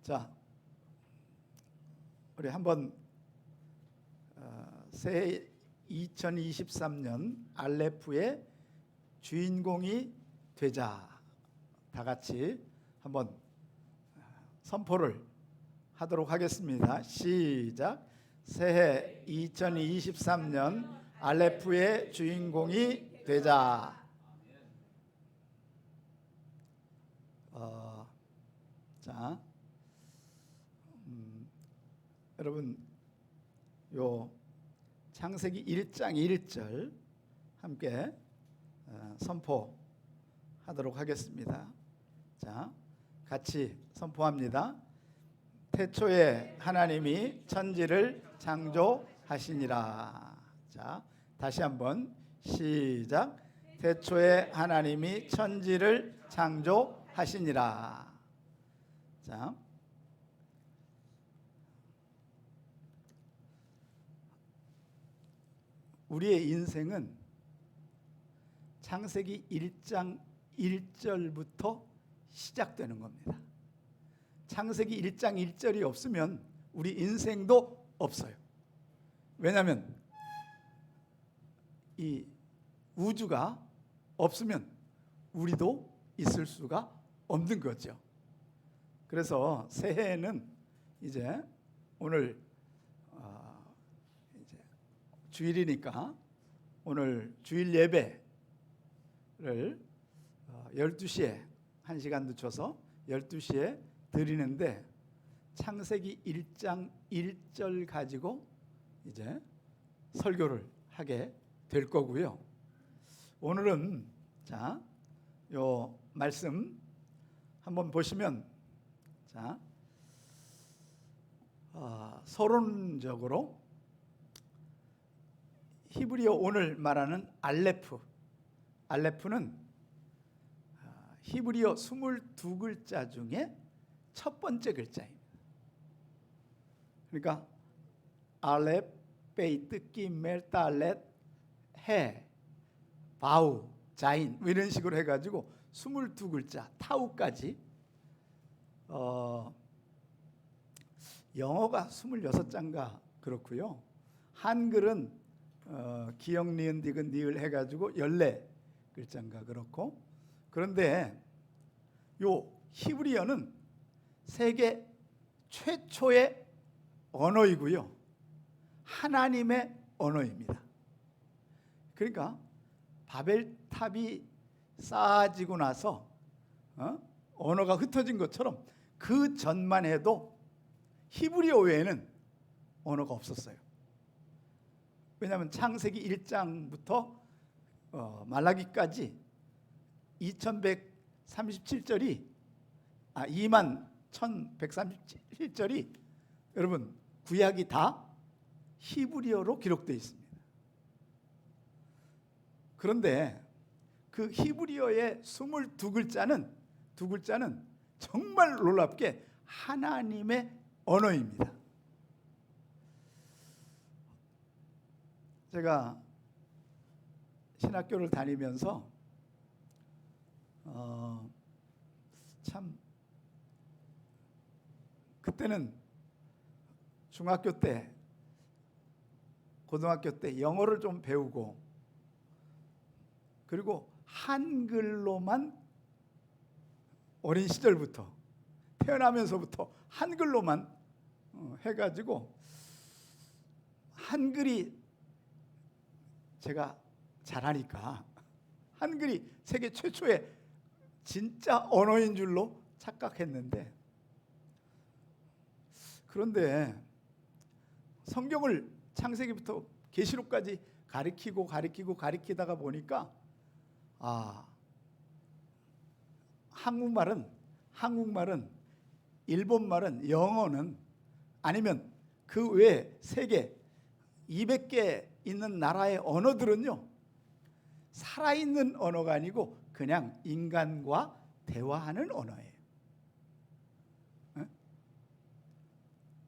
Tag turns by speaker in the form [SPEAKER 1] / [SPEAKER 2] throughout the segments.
[SPEAKER 1] 자, 우리 한번 새해 2023년 알레프의 주인공이 되자. 다 같이 한번 선포를 하도록 하겠습니다. 시작. 새해 2023년 알레프의 주인공이 되자. 자, 여러분 요 창세기 1장 1절 함께 선포하도록 하겠습니다. 자, 같이 선포합니다. 태초에 하나님이 천지를 창조하시니라. 자, 다시 한번 시작. 태초에 하나님이 천지를 창조하시니라. 자, 우리의 인생은 창세기 1장 1절부터 시작되는 겁니다. 창세기 1장 1절이 없으면 우리 인생도 없어요. 왜냐하면 이 우주가 없으면 우리도 있을 수가 없는 거죠. 그래서 새해에는 이제 오늘 이제 주일이니까 오늘 주일 예배를 12시에 1시간 늦춰서 12시에 드리는데 창세기 1장 1절 가지고 이제 설교를 하게 될 거고요. 오늘은 자, 요 말씀 한번 보시면 자, 서론적으로 히브리어 오늘 말하는 알레프는 히브리어 22글자 중에 첫 번째 글자입니다. 그러니까 알렙, 베이트, 기멜, 달렛, 해, 바우, 자인 이런 식으로 해가지고 22글자 타우까지 영어가 26자인가 그렇고요. 한글은 기역, 니은, 디귿, 니을 해가지고 14글자인가 그렇고, 그런데 요 히브리어는 세계 최초의 언어이고요, 하나님의 언어입니다. 그러니까 바벨탑이 쌓아지고 나서 언어가 흩어진 것처럼 그 전만 해도 히브리어 외에는 언어가 없었어요. 왜냐하면 창세기 1장부터 말라기까지 2137절이 21,137절이 여러분 구약이 다 히브리어로 기록되어 있습니다. 그런데 그 히브리어의 22글자는 정말 놀랍게 하나님의 언어입니다. 제가 신학교를 다니면서 참 그때는 중학교 때, 고등학교 때 영어를 좀 배우고, 그리고 한글로만 어린 시절부터 태어나면서부터 한글로만 해가지고 한글이 제가 잘하니까 한글이 세계 최초의 진짜 언어인 줄로 착각했는데, 그런데 성경을 창세기부터 계시록까지 가리키다가 보니까 한국말은 일본말은 영어는 아니면 그 외에 세계 200개 있는 나라의 언어들은요, 살아있는 언어가 아니고 그냥 인간과 대화하는 언어예요.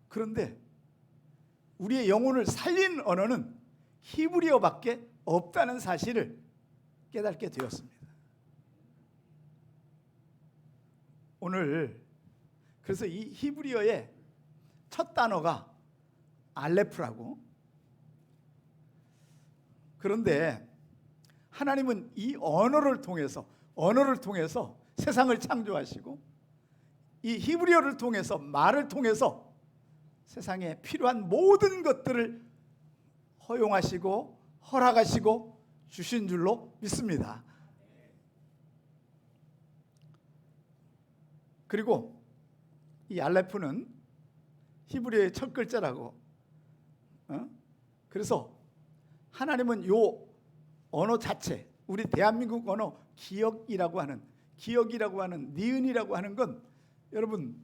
[SPEAKER 1] 그런데 우리의 영혼을 살린 언어는 히브리어밖에 없다는 사실을 깨닫게 되었습니다. 오늘 그래서 이 히브리어의 첫 단어가 알레프라고. 그런데 하나님은 이 언어를 통해서 세상을 창조하시고 이 히브리어를 통해서, 말을 통해서 세상에 필요한 모든 것들을 허용하시고 허락하시고 주신 줄로 믿습니다. 그리고 이 알레프는 히브리어의 첫 글자라고. 그래서 하나님은 요 언어 자체, 우리 대한민국 언어 기역이라고 하는 니은이라고 하는 건, 여러분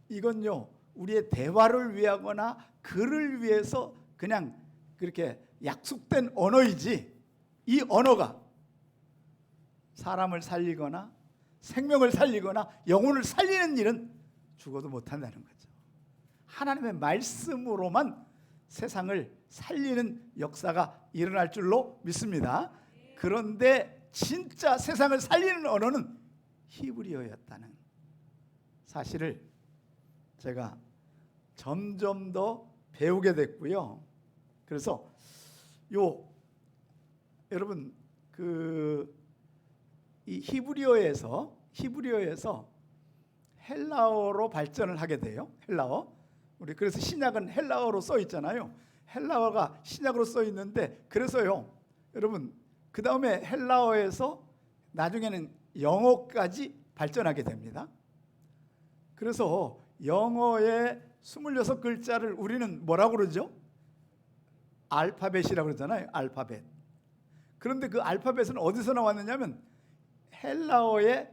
[SPEAKER 1] 이건요 우리의 대화를 위하거나 글을 위해서 그냥 그렇게 약속된 언어이지, 이 언어가 사람을 살리거나 생명을 살리거나 영혼을 살리는 일은 죽어도 못한다는 거죠. 하나님의 말씀으로만 세상을 살리는 역사가 일어날 줄로 믿습니다. 그런데 진짜 세상을 살리는 언어는 히브리어였다는 사실을 제가 점점 더 배우게 됐고요. 그래서 여러분 이 히브리어에서 헬라어로 발전을 하게 돼요. 헬라어. 우리 그래서 신약은 헬라어로 써 있잖아요. 헬라어가 신약으로 써 있는데, 그래서요 여러분 그 다음에 헬라어에서 나중에는 영어까지 발전하게 됩니다. 그래서 영어의 26글자를 우리는 뭐라고 그러죠? 알파벳이라고 그러잖아요. 알파벳. 그런데 그 알파벳은 어디서 나왔느냐면 헬라어의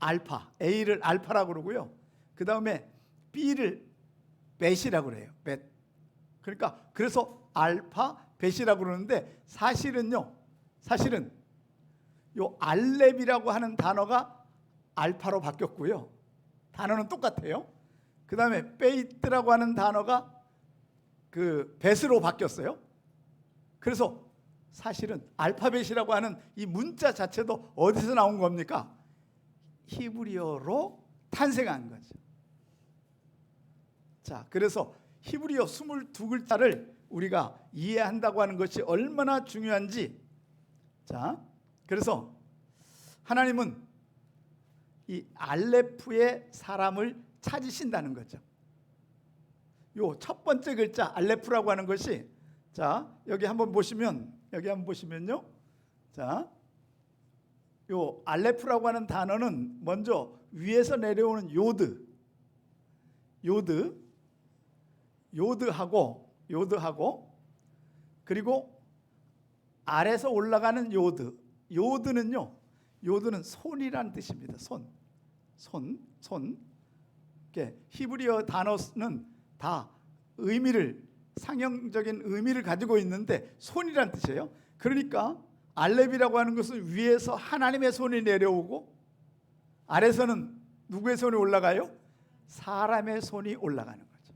[SPEAKER 1] 알파, A를 알파라고 그러고요. 그 다음에 B를 벳이라고 그래요. 벳. 그러니까 그래서 알파벳이라고 그러는데, 사실은 요 알렙이라고 하는 단어가 알파로 바뀌었고요. 단어는 똑같아요. 그 다음에 베이트라고 하는 단어가 그 벳으로 바뀌었어요. 그래서 사실은 알파벳이라고 하는 이 문자 자체도 어디서 나온 겁니까? 히브리어로 탄생한 거죠. 자, 그래서 히브리어 22글자를 우리가 이해한다고 하는 것이 얼마나 중요한지. 자, 그래서 하나님은 이 알레프의 사람을 찾으신다는 거죠. 요 첫 번째 글자 알레프라고 하는 것이, 자 여기 한번 보시면요. 자, 요 알레프라고 하는 단어는 먼저 위에서 내려오는 요드하고 그리고 아래서 올라가는 요드는 손이라는 뜻입니다. 손. 히브리어 단어는 다 상형적인 의미를 가지고 있는데 손이라는 뜻이에요. 그러니까 알렙이라고 하는 것은 위에서 하나님의 손이 내려오고 아래서는 누구의 손이 올라가요? 사람의 손이 올라가는 거죠.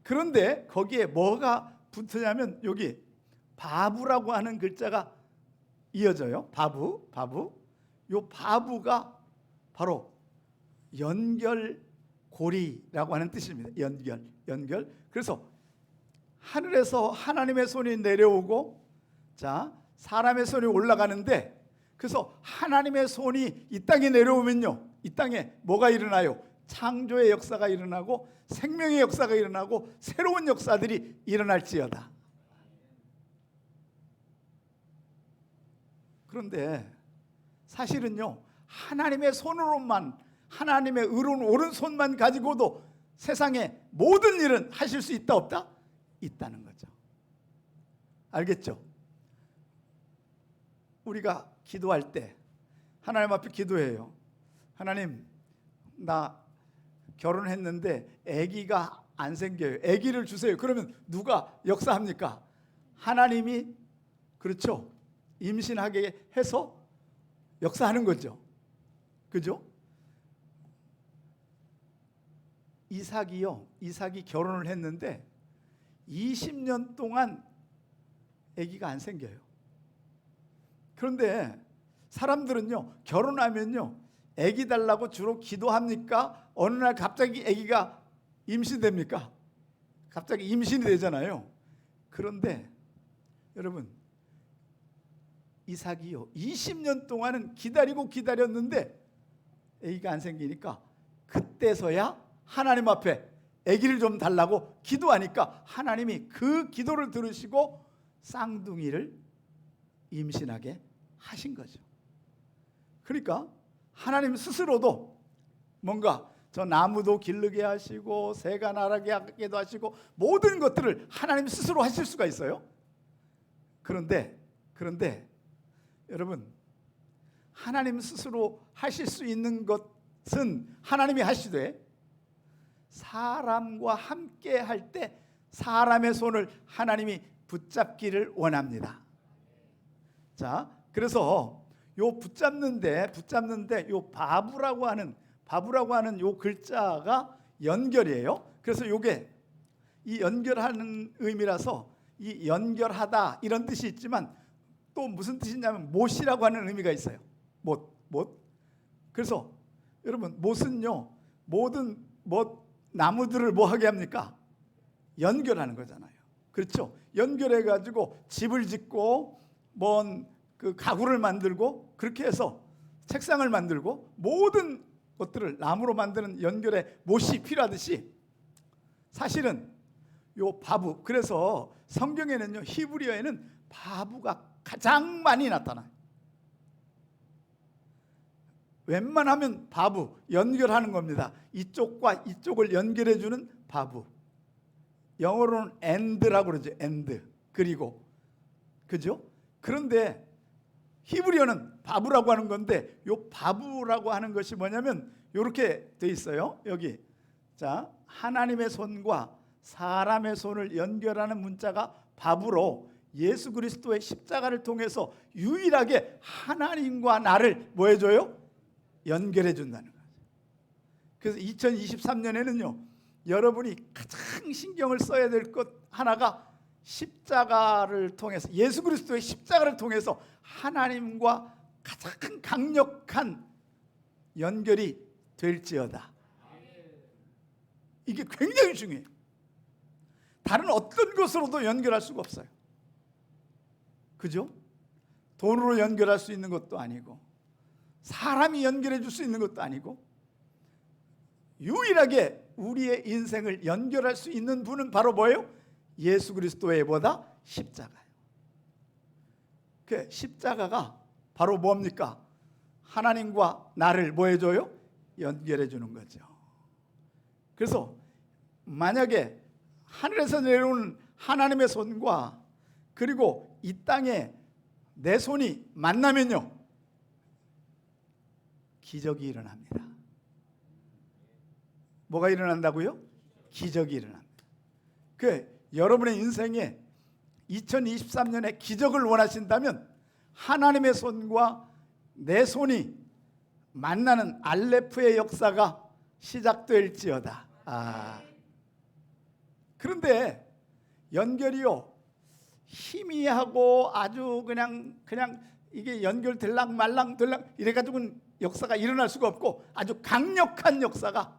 [SPEAKER 1] 그런데 거기에 뭐가 붙으냐면 여기 바부라고 하는 글자가 이어져요. 바부. 요 바부가 바로 연결고리라고 하는 뜻입니다. 연결. 그래서 하늘에서 하나님의 손이 내려오고, 자 사람의 손이 올라가는데, 그래서 하나님의 손이 이 땅에 내려오면요, 이 땅에 뭐가 일어나요? 창조의 역사가 일어나고 생명의 역사가 일어나고 새로운 역사들이 일어날지어다. 그런데 사실은요, 하나님의 손으로만, 하나님의 의로운 오른손만 가지고도 세상에 모든 일은 하실 수 있다 없다? 있다는 거죠. 알겠죠? 우리가 기도할 때 하나님 앞에 기도해요. 하나님, 나 결혼했는데 아기가 안 생겨요. 아기를 주세요. 그러면 누가 역사합니까? 하나님이, 그렇죠, 임신하게 해서 역사하는 거죠. 그죠? 이삭이 결혼을 했는데 20년 동안 아기가 안 생겨요. 그런데 사람들은요, 결혼하면요 아기 달라고 주로 기도합니까? 어느 날 갑자기 아기가 임신됩니까? 갑자기 임신이 되잖아요. 그런데 여러분, 이삭이요 20년 동안은 기다리고 기다렸는데 아기가 안 생기니까 그때서야 하나님 앞에 아기를 좀 달라고 기도하니까 하나님이 그 기도를 들으시고 쌍둥이를 임신하게 하신 거죠. 그러니까 하나님 스스로도 뭔가 저 나무도 기르게 하시고 새가 날게 하기도 하시고 모든 것들을 하나님 스스로 하실 수가 있어요. 그런데 여러분, 하나님 스스로 하실 수 있는 것은 하나님이 하시되 사람과 함께 할 때 사람의 손을 하나님이 붙잡기를 원합니다. 자, 그래서 요 붙잡는데 요 바브라고 하는 요 글자가 연결이에요. 그래서 요게 이 연결하는 의미라서 이 연결하다 이런 뜻이 있지만 또 무슨 뜻이냐면 못이라고 하는 의미가 있어요. 못. 그래서 여러분, 못은요 모든 나무들을 뭐 하게 합니까? 연결하는 거잖아요. 그렇죠? 연결해 가지고 집을 짓고 그 가구를 만들고 그렇게 해서 책상을 만들고 모든 것들을 나무로 만드는 연결에 못이 필요하듯이 사실은 요 바브, 그래서 성경에는요 히브리어에는 바브가 가장 많이 나타나요. 웬만하면 바브, 연결하는 겁니다. 이쪽과 이쪽을 연결해주는 바브. 영어로는 and라고 그러죠. and. 그리고 그죠? 그런데 히브리어는 바브라고 하는 건데 요 바브라고 하는 것이 뭐냐면 이렇게 돼 있어요. 여기. 자, 하나님의 손과 사람의 손을 연결하는 문자가 바브로 예수 그리스도의 십자가를 통해서 유일하게 하나님과 나를 뭐 해줘요? 연결해 준다는 거죠. 그래서 2023년에는요 여러분이 가장 신경을 써야 될 것 하나가 십자가를 통해서, 예수 그리스도의 십자가를 통해서 하나님과 가장 강력한 연결이 될지어다. 이게 굉장히 중요해요. 다른 어떤 것으로도 연결할 수가 없어요. 그죠? 돈으로 연결할 수 있는 것도 아니고 사람이 연결해 줄 수 있는 것도 아니고 유일하게 우리의 인생을 연결할 수 있는 분은 바로 뭐예요? 예수 그리스도의 뭐다? 십자가예요. 그 십자가가 바로 뭡니까? 하나님과 나를 뭐 해줘요? 연결해 주는 거죠. 그래서 만약에 하늘에서 내려오는 하나님의 손과 그리고 이 땅에 내 손이 만나면요 기적이 일어납니다. 뭐가 일어난다고요? 기적이 일어납니다. 여러분의 인생에 2023년에 기적을 원하신다면 하나님의 손과 내 손이 만나는 알레프의 역사가 시작될지어다. 그런데 연결이요 희미하고 아주 그냥 이게 연결될랑 말랑 이래가지고는 역사가 일어날 수가 없고 아주 강력한 역사가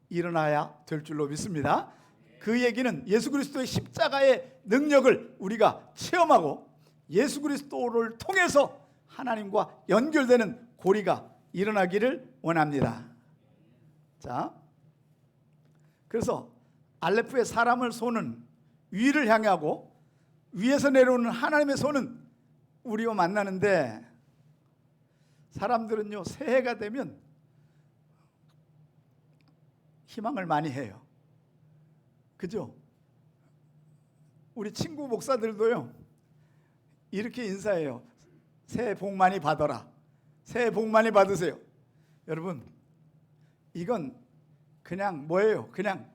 [SPEAKER 1] 일어나야 될 줄로 믿습니다. 그 얘기는 예수 그리스도의 십자가의 능력을 우리가 체험하고 예수 그리스도를 통해서 하나님과 연결되는 고리가 일어나기를 원합니다. 자, 그래서 알레프의 사람의 손은 위를 향하고 위에서 내려오는 하나님의 손은 우리와 만나는데 사람들은요 새해가 되면 희망을 많이 해요. 그죠? 우리 친구 목사들도요 이렇게 인사해요. 새해 복 많이 받아라. 새해 복 많이 받으세요. 여러분, 이건 그냥 뭐예요? 그냥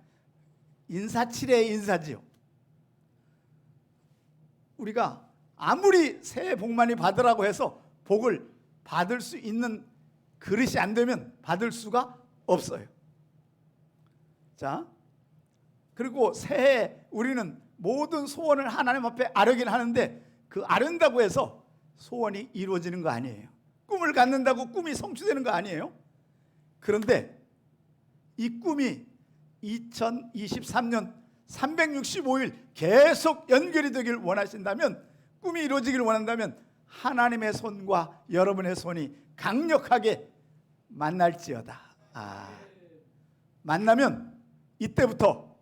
[SPEAKER 1] 인사치레의 인사지요. 우리가 아무리 새해 복 많이 받으라고 해서 복을 받을 수 있는 그릇이 안 되면 받을 수가 없어요. 자, 그리고 새해 우리는 모든 소원을 하나님 앞에 아뢰긴 하는데 그 아른다고 해서 소원이 이루어지는 거 아니에요. 꿈을 갖는다고 꿈이 성취되는 거 아니에요. 그런데 이 꿈이 2023년 365일 계속 연결이 되길 원하신다면, 꿈이 이루어지길 원한다면 하나님의 손과 여러분의 손이 강력하게 만날지어다. 만나면 이때부터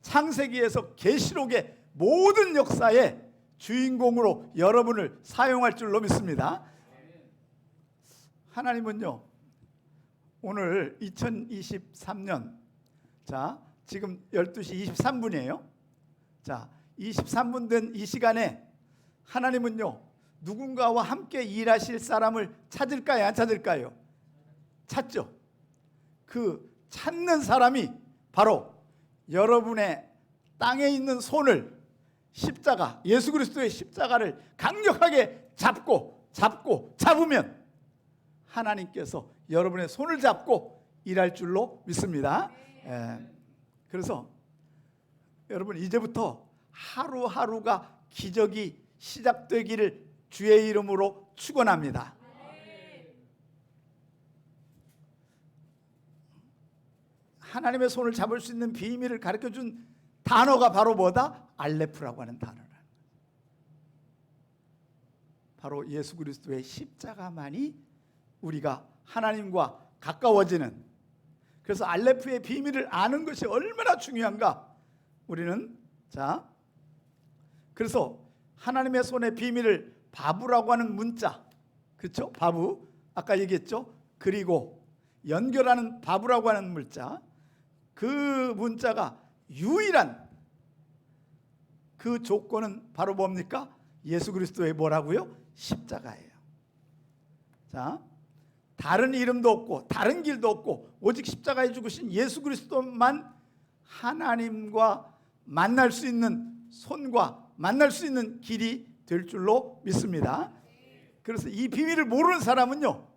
[SPEAKER 1] 창세기에서 계시록의 모든 역사의 주인공으로 여러분을 사용할 줄로 믿습니다. 하나님은요, 오늘 2023년, 자, 지금 12시 23분이에요. 자, 23분 된 이 시간에 하나님은요, 누군가와 함께 일하실 사람을 찾을까요? 안 찾을까요? 찾죠. 그 찾는 사람이 바로 여러분의 땅에 있는 손을, 십자가, 예수 그리스도의 십자가를 강력하게 잡으면 하나님께서 여러분의 손을 잡고 일할 줄로 믿습니다. 그래서 여러분, 이제부터 하루하루가 기적이 시작되기를 주의 이름으로 축원합니다. 하나님의 손을 잡을 수 있는 비밀을 가르쳐준 단어가 바로 뭐다? 알레프라고 하는 단어라. 바로 예수 그리스도의 십자가만이 우리가 하나님과 가까워지는, 그래서 알레프의 비밀을 아는 것이 얼마나 중요한가. 우리는, 자, 그래서 하나님의 손의 비밀을 바브라고 하는 문자, 그렇죠? 바브, 아까 얘기했죠? 그리고 연결하는 바브라고 하는 문자, 그 문자가 유일한 그 조건은 바로 뭡니까? 예수 그리스도의 뭐라고요? 십자가예요. 자, 다른 이름도 없고 다른 길도 없고 오직 십자가에 죽으신 예수 그리스도만 하나님과 만날 수 있는 손과 만날 수 있는 길이 될 줄로 믿습니다. 그래서 이 비밀을 모르는 사람은요,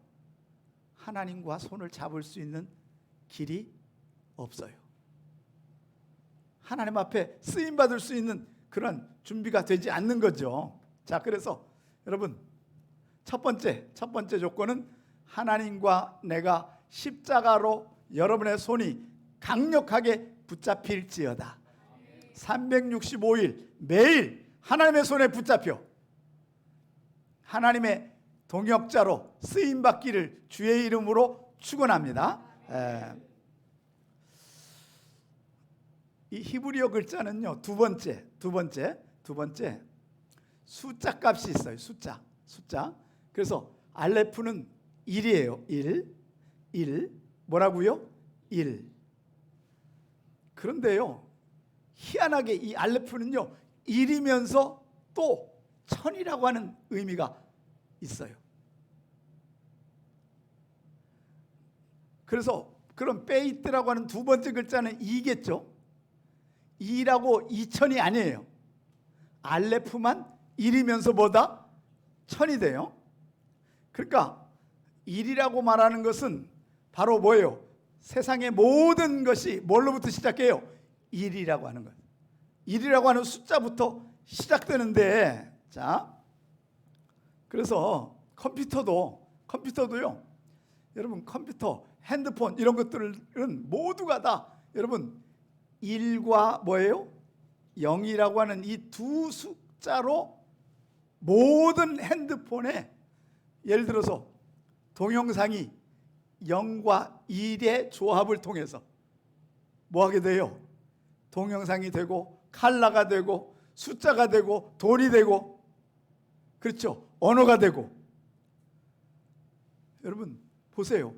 [SPEAKER 1] 하나님과 손을 잡을 수 있는 길이 없어요. 하나님 앞에 쓰임 받을 수 있는 그런 준비가 되지 않는 거죠. 자, 그래서 여러분, 첫 번째 조건은 하나님과 내가 십자가로 여러분의 손이 강력하게 붙잡힐지어다. 365일 매일 하나님의 손에 붙잡혀 하나님의 동역자로 쓰임 받기를 주의 이름으로 축원합니다. 이 히브리어 글자는요, 두 번째 숫자 값이 있어요. 숫자. 그래서 알레프는 1이에요. 1 뭐라고요? 1. 그런데요, 희한하게 이 알레프는요 1이면서 또 1000이라고 하는 의미가 있어요. 그래서 그럼 베이트라고 하는 두 번째 글자는 2겠죠. 2라고 2000이 아니에요. 알레프만 1이면서 뭐다? 1000이 돼요. 그러니까 1이라고 말하는 것은 바로 뭐예요? 세상의 모든 것이 뭘로부터 시작해요? 1이라고 하는 것. 1이라고 하는 숫자부터 시작되는데, 자, 그래서 컴퓨터도요, 여러분, 컴퓨터, 핸드폰 이런 것들은 모두가 다 여러분 1과 뭐예요? 0이라고 하는 이 두 숫자로 모든 핸드폰에, 예를 들어서 동영상이 0과 1의 조합을 통해서 뭐 하게 돼요? 동영상이 되고 칼라가 되고 숫자가 되고 돈이 되고, 그렇죠? 언어가 되고. 여러분 보세요.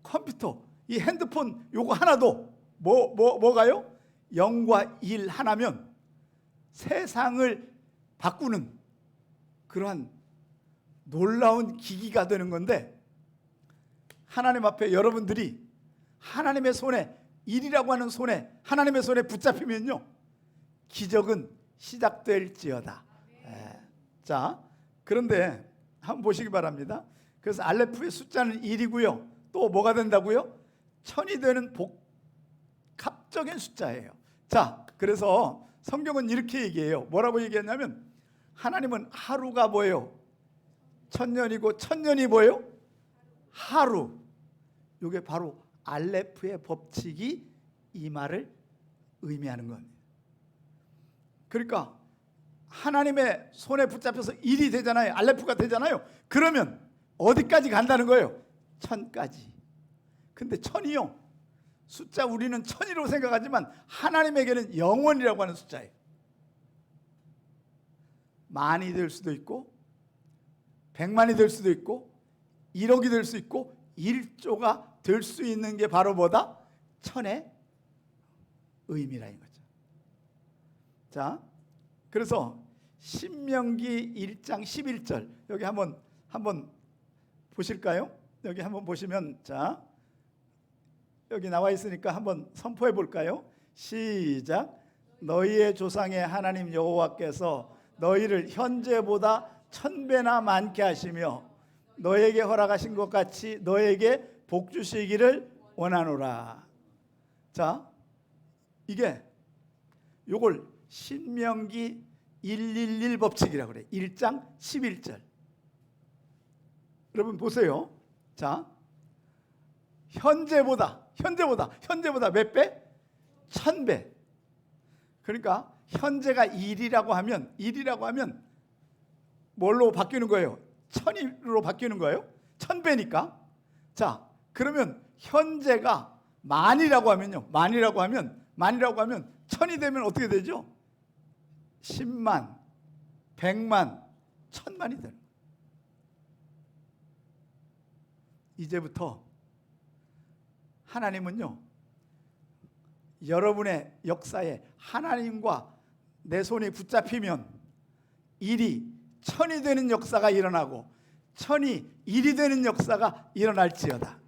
[SPEAKER 1] 컴퓨터, 이 핸드폰 요거 하나도 뭐가요? 0과 1 하나면 세상을 바꾸는 그러한 놀라운 기기가 되는 건데, 하나님 앞에 여러분들이 하나님의 손에, 1이라고 하는 손에, 하나님의 손에 붙잡히면요, 기적은 시작될지어다. 자, 그런데 한번 보시기 바랍니다. 그래서 알레프의 숫자는 1이고요. 또 뭐가 된다고요? 1000이 되는 복합적인 숫자예요. 자, 그래서 성경은 이렇게 얘기해요. 뭐라고 얘기했냐면, 하나님은 하루가 뭐예요? 1000년이고 1000년이 뭐예요? 하루. 이게 바로 알레프의 법칙이 이 말을 의미하는 겁니다. 그러니까 하나님의 손에 붙잡혀서 1이 되잖아요. 알레프가 되잖아요. 그러면 어디까지 간다는 거예요? 1000까지. 근데 1000이요, 숫자 우리는 1000이라고 생각하지만 하나님에게는 영원이라고 하는 숫자예요. 만이 될 수도 있고 100만이 될 수도 있고 1억이 될 수 있고 1조가 될 수 있는 게 바로 뭐다? 1000의 의미라 이거죠. 자, 그래서 신명기 1장 11절 여기 한번 보실까요? 여기 한번 보시면, 자, 여기 나와 있으니까 한번 선포해 볼까요? 시작. 너희의 조상의 하나님 여호와께서 너희를 현재보다 1000배나 많게 하시며 너에게 허락하신 것 같이 너에게 복 주시기를 원하노라. 자, 이게 요걸 신명기 111 법칙이라고 그래. 1장 11절. 여러분 보세요. 자, 현재보다 몇 배? 1000배. 그러니까 현재가 1이라고 하면 뭘로 바뀌는 거예요? 1000으로 바뀌는 거예요? 1000배니까. 자, 그러면 현재가 만이라고 하면요. 만이라고 하면 1000이 되면 어떻게 되죠? 10만, 100만, 1000만이 되는 거예요. 이제부터 하나님은요, 여러분의 역사에 하나님과 내 손이 붙잡히면 1이 1000이 되는 역사가 일어나고 1000이 1이 되는 역사가 일어날지어다.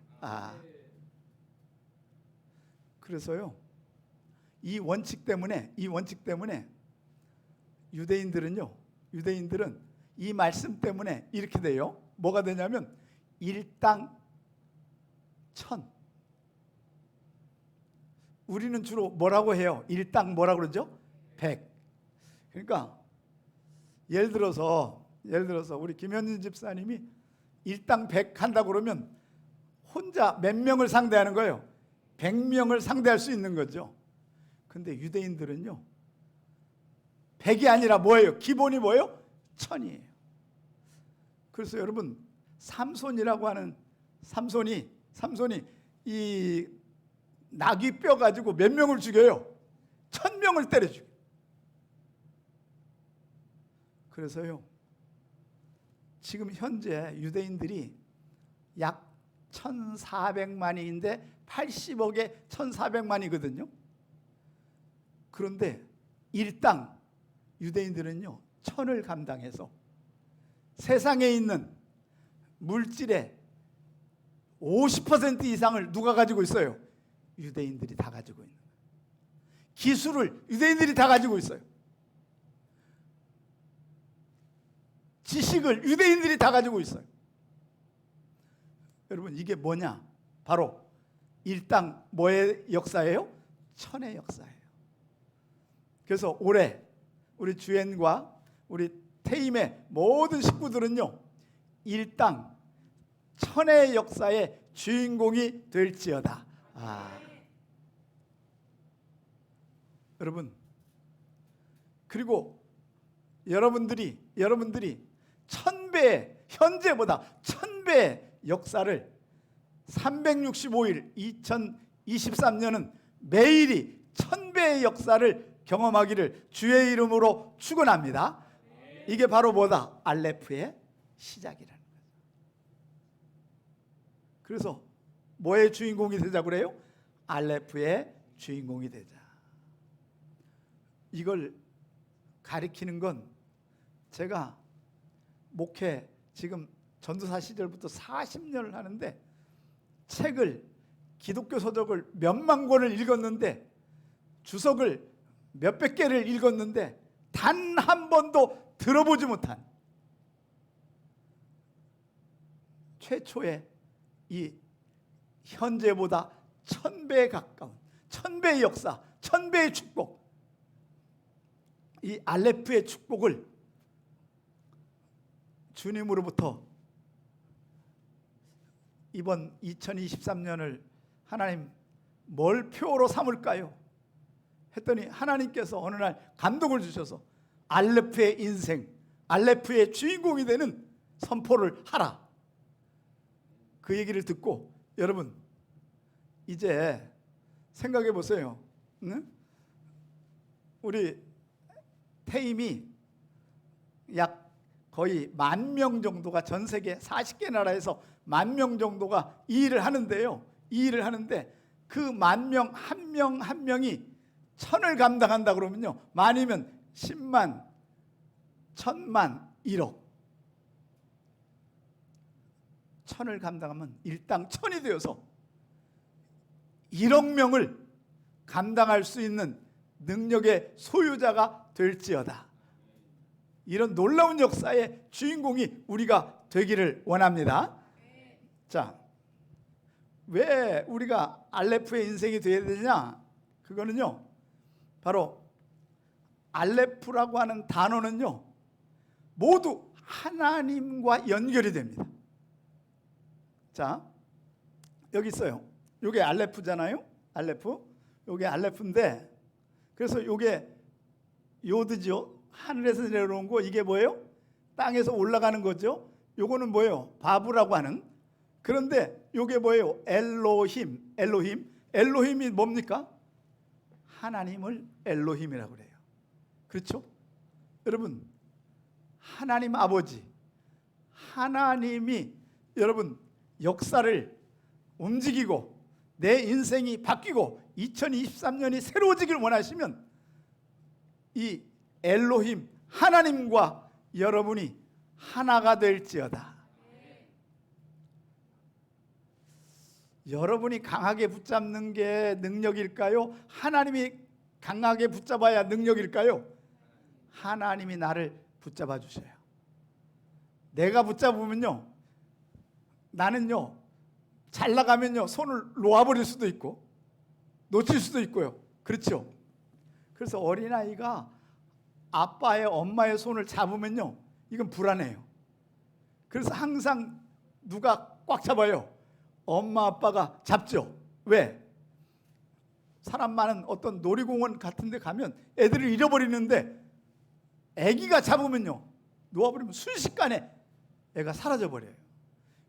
[SPEAKER 1] 그래서요, 이 원칙 때문에 유대인들은 이 말씀 때문에 이렇게 돼요. 뭐가 되냐면 일당 1000. 우리는 주로 뭐라고 해요? 일당 뭐라고 그러죠? 100. 그러니까 예를 들어서 우리 김현진 집사님이 일당 100 한다고 그러면 혼자 몇 명을 상대하는 거예요? 100명을 상대할 수 있는 거죠. 근데 유대인들은요, 100이 아니라 뭐예요? 기본이 뭐예요? 1000이에요. 그래서 여러분, 삼손이라고 하는 삼손이 이 나귀 뼈 가지고 몇 명을 죽여요? 1000명을 때려 죽여요. 그래서요, 지금 현재 유대인들이 약 1400만인데 80억에 1400만이거든요. 그런데 일당 유대인들은요, 1000을 감당해서 세상에 있는 물질의 50% 이상을 누가 가지고 있어요? 유대인들이 다 가지고 있는 거예요. 기술을 유대인들이 다 가지고 있어요. 지식을 유대인들이 다 가지고 있어요. 여러분, 이게 뭐냐? 바로 일당 뭐의 역사예요? 1000의 역사예요. 그래서 올해 우리 주연과 우리 태임의 모든 식구들은요, 일당 1000의 역사의 주인공이 될지어다. 여러분, 그리고 여러분들이 1000배의, 현재보다 1000배의 역사를 365일 2023년은 매일이 1000배의 역사를 경험하기를 주의 이름으로 축원합니다. 이게 바로 뭐다? 알레프의 시작이라는 거예요. 그래서 뭐의 주인공이 되자 그래요? 알레프의 주인공이 되자. 이걸 가리키는 건 제가 목회 지금 전도사 시절부터 40년을 하는데 책을, 기독교 서적을 몇만 권을 읽었는데 주석을 몇백 개를 읽었는데 단 한 번도 들어보지 못한 최초의 이 현재보다 1000배에 가까운 1000배의 역사, 1000배의 축복, 이 알레프의 축복을 주님으로부터 이번 2023년을 하나님 뭘 표로 삼을까요? 했더니 하나님께서 어느 날 감동을 주셔서 알레프의 인생, 알레프의 주인공이 되는 선포를 하라. 그 얘기를 듣고 여러분 이제 생각해 보세요. 응? 우리 태임이 약 거의 10,000명 정도가 전 세계 40개 나라에서 10,000명 정도가 이 일을 하는데요. 이 일을 하는데 그 10,000명 한 명 한 명이 1,000을 감당한다 그러면요. 만이면 10만, 1,000만, 1억. 1,000을 감당하면 일당 1,000이 되어서 1억 명을 감당할 수 있는 능력의 소유자가 될지어다. 이런 놀라운 역사의 주인공이 우리가 되기를 원합니다. 자, 왜 우리가 알레프의 인생이 되어야 되냐? 그거는요, 바로 알레프라고 하는 단어는요, 모두 하나님과 연결이 됩니다. 자, 여기 있어요. 요게 알레프잖아요. 알레프. 요게 알레프인데, 그래서 요게 요드죠. 하늘에서 내려오는 거. 이게 뭐예요? 땅에서 올라가는 거죠. 요거는 뭐예요? 바브라고 하는. 그런데 요게 뭐예요? 엘로힘. 엘로힘이 뭡니까? 하나님을 엘로힘이라고 그래요. 그렇죠? 여러분, 하나님 아버지, 하나님이 여러분 역사를 움직이고 내 인생이 바뀌고 2023년이 새로워지길 원하시면 이 엘로힘 하나님과 여러분이 하나가 될지어다. 여러분이 강하게 붙잡는 게 능력일까요? 하나님이 강하게 붙잡아야 능력일까요? 하나님이 나를 붙잡아 주셔요. 내가 붙잡으면요, 나는요 잘 나가면요 손을 놓아버릴 수도 있고 놓칠 수도 있고요. 그렇죠? 그래서 어린아이가 아빠의 엄마의 손을 잡으면요 이건 불안해요. 그래서 항상 누가 꽉 잡아요? 엄마 아빠가 잡죠. 왜? 사람 많은 어떤 놀이공원 같은 데 가면 애들을 잃어버리는데 애기가 잡으면요 놓아버리면 순식간에 애가 사라져버려요.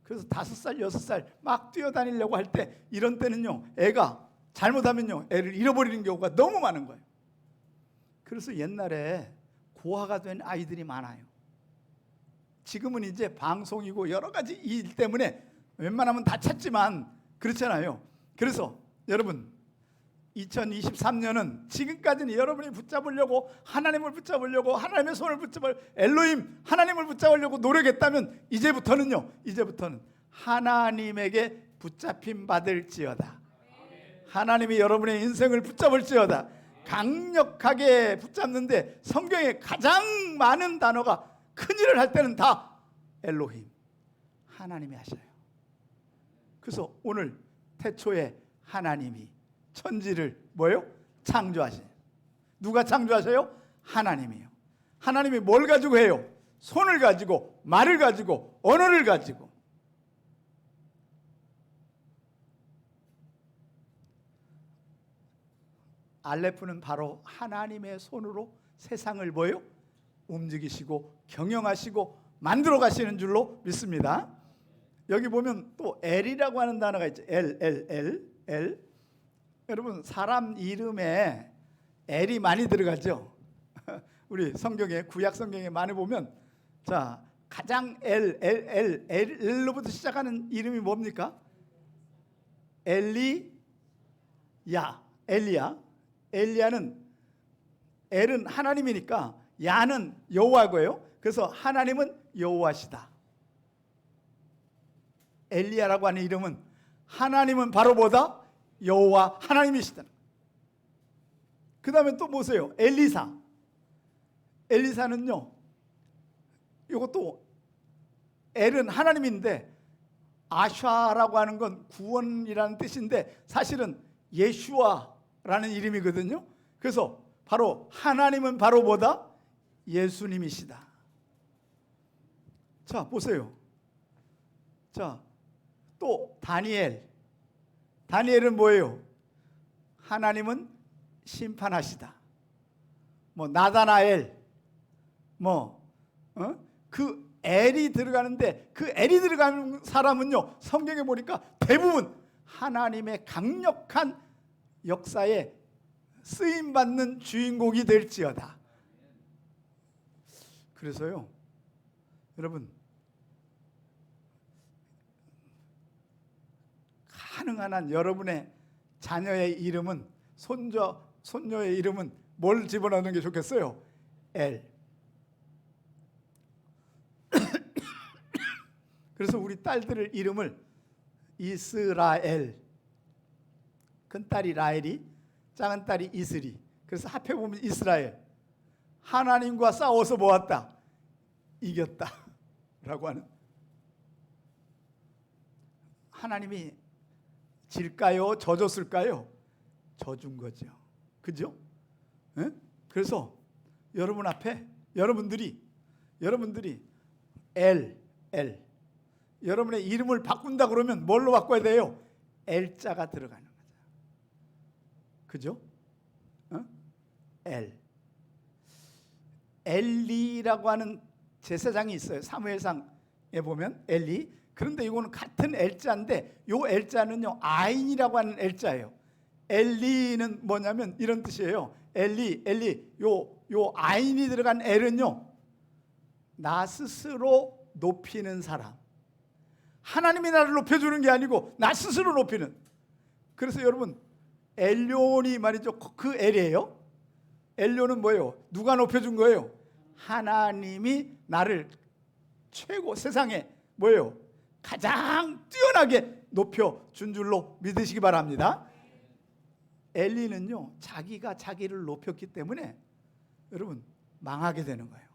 [SPEAKER 1] 그래서 5살, 6살 막 뛰어다니려고 할 때 이런 때는요 애가 잘못하면요 애를 잃어버리는 경우가 너무 많은 거예요. 그래서 옛날에 고아가 된 아이들이 많아요. 지금은 이제 방송이고 여러 가지 일 때문에 웬만하면 다 찾지만 그렇잖아요. 그래서 여러분 2023년은 지금까지는 여러분이 붙잡으려고 하나님을 붙잡으려고 하나님의 손을 붙잡을 엘로힘 하나님을 붙잡으려고 노력했다면 이제부터는 하나님에게 붙잡힘 받을지어다. 하나님이 여러분의 인생을 붙잡을지어다. 강력하게 붙잡는데 성경에 가장 많은 단어가 큰일을 할 때는 다 엘로힘 하나님이 하셔요. 그래서 오늘 태초에 하나님이 천지를 뭐예요? 창조하신. 누가 창조하셔요? 하나님이요. 하나님이 뭘 가지고 해요? 손을 가지고, 말을 가지고, 언어를 가지고. 알레프는 바로 하나님의 손으로 세상을 뭐예요? 움직이시고 경영하시고 만들어 가시는 줄로 믿습니다. 여기 보면 또 엘이라고 하는 단어가 있죠. 엘. 여러분 사람 이름에 엘이 많이 들어가죠. 우리 성경에 구약 성경에 많이 보면 자 가장 엘로부터 시작하는 이름이 뭡니까? 엘리야는 엘은 하나님이니까 야는 여호와고요. 그래서 하나님은 여호와시다. 엘리야라고 하는 이름은 하나님은 바로 뭐다? 여호와 하나님이시다. 그 다음에 또 보세요. 엘리사는요 이것도 엘은 하나님인데 아샤라고 하는 건 구원이라는 뜻인데 사실은 예슈아라는 이름이거든요. 그래서 바로 하나님은 바로 뭐다? 예수님이시다. 자 보세요. 자 또 다니엘 다니엘은 뭐예요? 하나님은 심판하시다. 뭐 나다나엘, 그 엘이 들어가는데 그 엘이 들어가는 사람은요, 성경에 보니까 대부분 하나님의 강력한 역사에 쓰임 받는 주인공이 될지어다. 그래서요, 여러분, 가능한 한 여러분의 자녀의 이름은, 손녀의 이름은 뭘 집어넣는 게 좋겠어요? 엘. 그래서 우리 딸들의 이름을 이스라엘, 큰딸이 라엘이, 작은딸이 이슬이. 그래서 합해보면 이스라엘. 하나님과 싸워서 모았다, 이겼다 라고 하는. 하나님이 질까요? 져줬을까요? 져준 거죠. 그죠? 네? 그래서 여러분 앞에 여러분들이 엘, 여러분의 이름을 바꾼다 그러면 뭘로 바꿔야 돼요? 엘자가 들어가는 거죠. 그죠? 엘. 엘리라고 하는 제사장이 있어요. 사무엘상에 보면 엘리. 그런데 이거는 같은 엘자인데 요 엘자는요, 아인이라고 하는 엘자예요. 엘리는 뭐냐면 이런 뜻이에요. 엘리. 요 아인이 들어간 엘은요, 나 스스로 높이는 사람. 하나님이 나를 높여주는 게 아니고 나 스스로 높이는. 그래서 여러분, 엘리온이 말이죠, 그 엘이에요. 엘리온은 뭐예요? 누가 높여준 거예요? 하나님이 나를 최고, 세상에 뭐예요? 가장 뛰어나게 높여준 줄로 믿으시기 바랍니다. 엘리는요, 자기가 자기를 높였기 때문에 여러분 망하게 되는 거예요.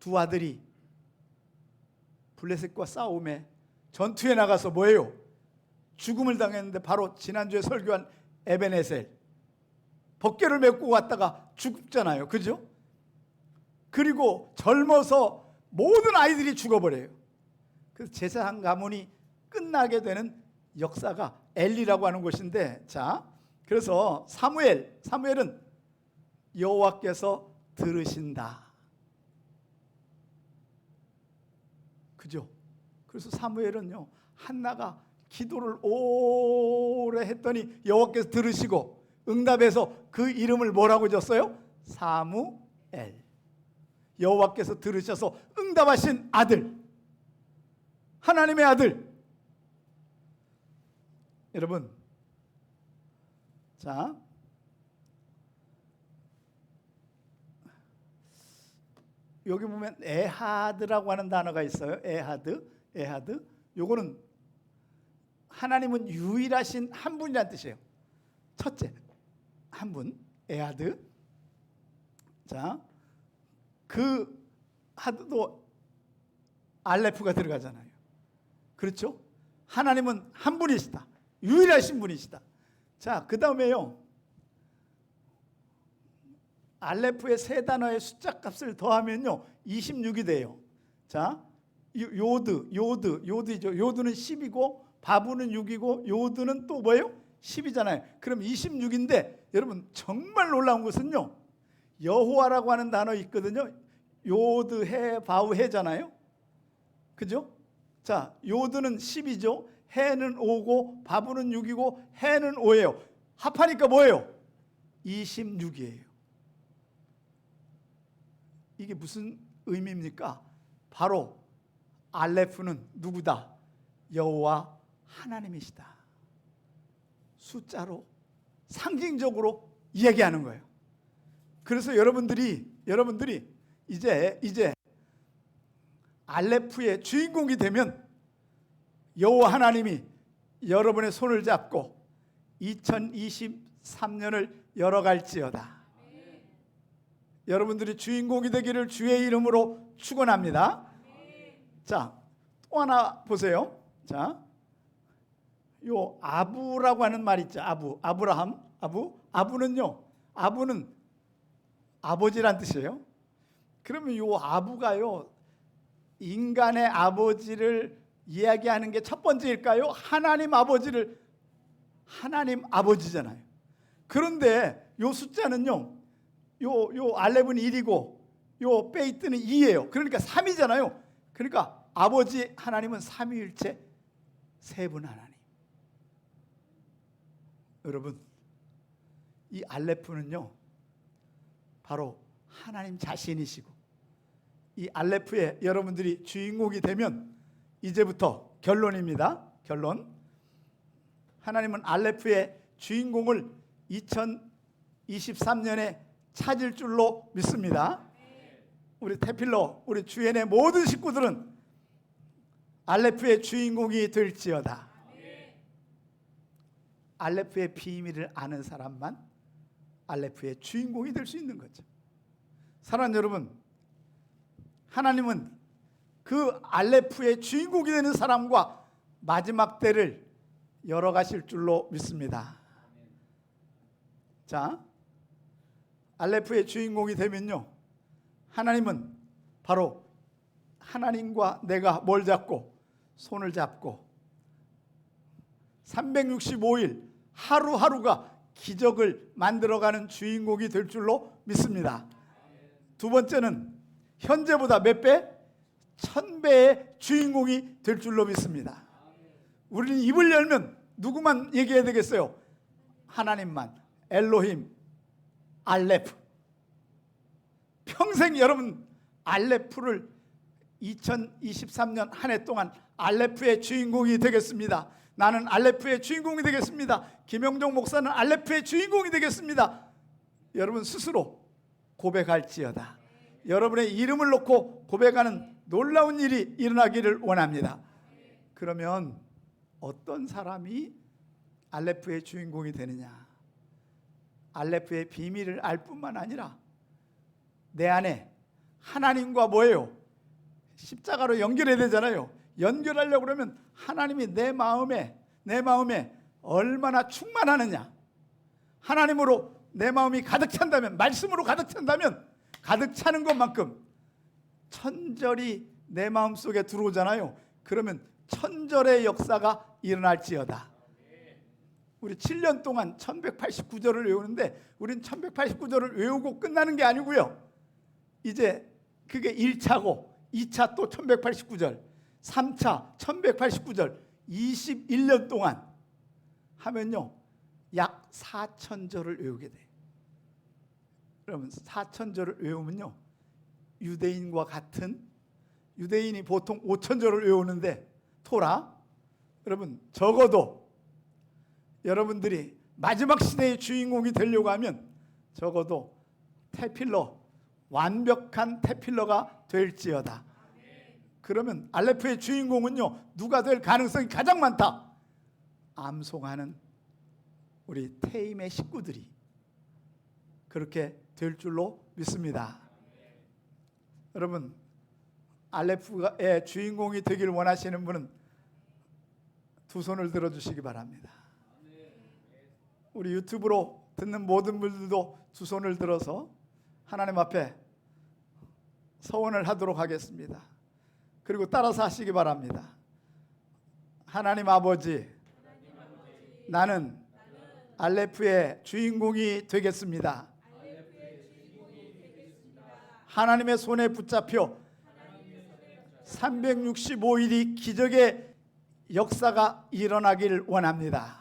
[SPEAKER 1] 두 아들이 블레셋과 싸움에 전투에 나가서 뭐예요? 죽음을 당했는데 바로 지난주에 설교한 에벤에셀, 벗개를 메고 갔다가 죽잖아요. 그죠? 그리고 젊어서 모든 아이들이 죽어버려요. 그래서 제사장 가문이 끝나게 되는 역사가 엘리라고 하는 것인데, 자, 그래서 사무엘은 여호와께서 들으신다. 그죠? 그래서 사무엘은요, 한나가 기도를 오래 했더니 여호와께서 들으시고 응답해서 그 이름을 뭐라고 줬어요? 사무엘. 여호와께서 들으셔서 응답하신 아들, 하나님의 아들. 여러분, 자, 여기 보면 에하드라고 하는 단어가 있어요. 에하드. 요거는 하나님은 유일하신 한 분이라는 뜻이에요. 첫째, 한 분, 에하드. 자, 그 하드도 알레프가 들어가잖아요. 그렇죠? 하나님은 한 분이시다. 유일하신 분이시다. 자, 그 다음에요, 알레프의 세 단어의 숫자 값을 더하면요 26이 돼요. 자, 요드이죠. 요드는 10이고 바브는 6이고 요드는 또 뭐예요? 10이잖아요. 그럼 26인데 여러분, 정말 놀라운 것은요, 여호와라고 하는 단어 있거든요. 요드 해 바우 해잖아요. 그죠? 자, 요드는 10이죠. 해는 5고 바브는 6이고 해는 5예요. 합하니까 뭐예요? 26이에요. 이게 무슨 의미입니까? 바로 알레프는 누구다? 여호와 하나님이시다. 숫자로 상징적으로 이야기하는 거예요. 그래서 여러분들이 이제 알레프의 주인공이 되면 여호와 하나님이 여러분의 손을 잡고 2023년을 열어갈지어다. 여러분들이 주인공이 되기를 주의 이름으로 축원합니다. 자, 또 하나 보세요. 자, 요 아부라고 하는 말 있죠. 아브라함, 아부는요, 아부는 아버지란 뜻이에요. 그러면 요 아부가요, 인간의 아버지를 이야기하는 게 첫 번째일까요? 하나님 아버지잖아요. 그런데 요 숫자는요, 요 알렙은 1이고 요 베이트는 2예요. 그러니까 3이잖아요. 그러니까 아버지 하나님은 삼위일체 세 분 하나님. 여러분, 이 알레프는요 바로 하나님 자신이시고, 이 알레프에 여러분들이 주인공이 되면 이제부터 결론입니다. 결론. 하나님은 알레프의 주인공을 2023년에 찾을 줄로 믿습니다. 우리 테필러, 우리 주연의 모든 식구들은 알레프의 주인공이 될지어다. 알레프의 비밀을 아는 사람만 알레프의 주인공이 될 수 있는 거죠. 사랑하는 여러분, 하나님은 그 알레프의 주인공이 되는 사람과 마지막 때를 열어가실 줄로 믿습니다. 자, 알레프의 주인공이 되면요, 하나님은 바로 하나님과 내가 뭘 잡고? 손을 잡고 365일 하루하루가 기적을 만들어가는 주인공이 될 줄로 믿습니다. 두 번째는 현재보다 몇 배? 1000배의 주인공이 될 줄로 믿습니다. 우리는 입을 열면 누구만 얘기해야 되겠어요? 하나님만. 엘로힘, 알레프. 평생 여러분 알레프를 2023년 한 해 동안 알레프의 주인공이 되겠습니다. 나는 알레프의 주인공이 되겠습니다. 김영종 목사는 알레프의 주인공이 되겠습니다. 여러분 스스로 고백할지어다. 여러분의 이름을 놓고 고백하는 놀라운 일이 일어나기를 원합니다. 그러면 어떤 사람이 알레프의 주인공이 되느냐? 알레프의 비밀을 알 뿐만 아니라 내 안에 하나님과 뭐예요? 십자가로 연결해야 되잖아요. 연결하려고 그러면 하나님이 내 마음에 얼마나 충만하느냐. 하나님으로 내 마음이 가득 찬다면, 말씀으로 가득 찬다면 가득 차는 것만큼 천절이 내 마음속에 들어오잖아요. 그러면 천절의 역사가 일어날지어다. 우리 7년 동안 1189절을 외우는데 우린 1189절을 외우고 끝나는 게 아니고요. 이제 그게 1차고 2차 또 1189절, 3차 1189절, 21년 동안 하면요 약 4000절을 외우게 돼요. 그러면 4000절을 외우면요 유대인과 같은, 유대인이 보통 5000절을 외우는데 토라, 여러분 적어도 여러분들이 마지막 시대의 주인공이 되려고 하면 적어도 테필러, 완벽한 테필러가 될지어다. 그러면 알레프의 주인공은요 누가 될 가능성이 가장 많다? 암송하는 우리 테임의 식구들이 그렇게 될 줄로 믿습니다. 여러분 알레프의 주인공이 되길 원하시는 분은 두 손을 들어주시기 바랍니다. 우리 유튜브로 듣는 모든 분들도 두 손을 들어서 하나님 앞에 서원을 하도록 하겠습니다. 그리고 따라서 하시기 바랍니다. 하나님 아버지, 나는 알레프의 주인공이 되겠습니다. 하나님의 손에 붙잡혀 365일이 기적의 역사가 일어나길 원합니다.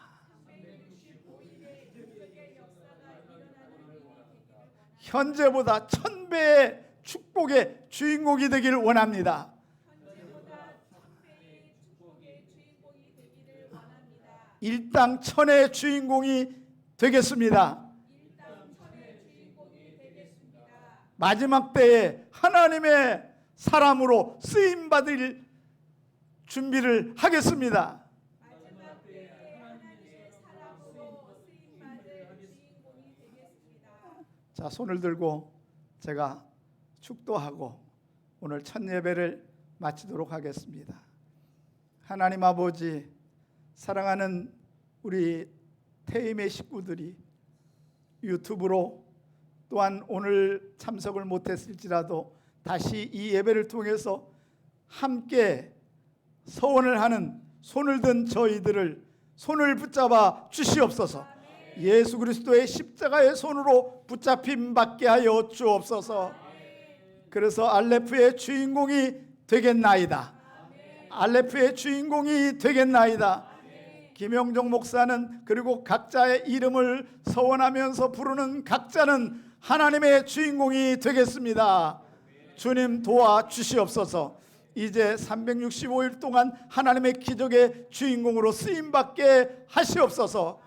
[SPEAKER 1] 현재보다 1000배의 축복의 주인공이 되기를 원합니다. 일당 천의 주인공이 되겠습니다. 마지막 때에 하나님의 사람으로 쓰임받을 준비를 하겠습니다. 자, 손을 들고 제가 축도하고 오늘 첫 예배를 마치도록 하겠습니다. 하나님 아버지, 사랑하는 우리 테임의 식구들이 유튜브로 또한 오늘 참석을 못했을지라도 다시 이 예배를 통해서 함께 서원을 하는 손을 든 저희들을 손을 붙잡아 주시옵소서. 예수 그리스도의 십자가의 손으로 붙잡힘 받게 하여 주옵소서. 그래서 알레프의 주인공이 되겠나이다. 알레프의 주인공이 되겠나이다. 김영종 목사는 그리고 각자의 이름을 서원하면서 부르는 각자는 하나님의 주인공이 되겠습니다. 주님 도와 주시옵소서. 이제 365일 동안 하나님의 기적의 주인공으로 쓰임받게 하시옵소서.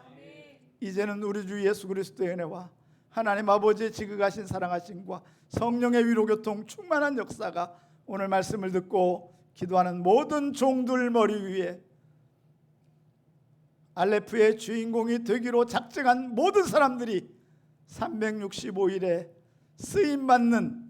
[SPEAKER 1] 이제는 우리 주 예수 그리스도의 은혜와 하나님 아버지의 지극하신 사랑하심과 성령의 위로교통 충만한 역사가 오늘 말씀을 듣고 기도하는 모든 종들 머리 위에 알레프의 주인공이 되기로 작정한 모든 사람들이 365일에 쓰임받는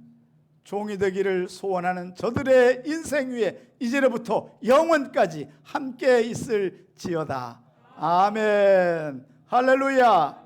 [SPEAKER 1] 종이 되기를 소원하는 저들의 인생 위에 이제로부터 영원까지 함께 있을지어다. 아멘. 할렐루야.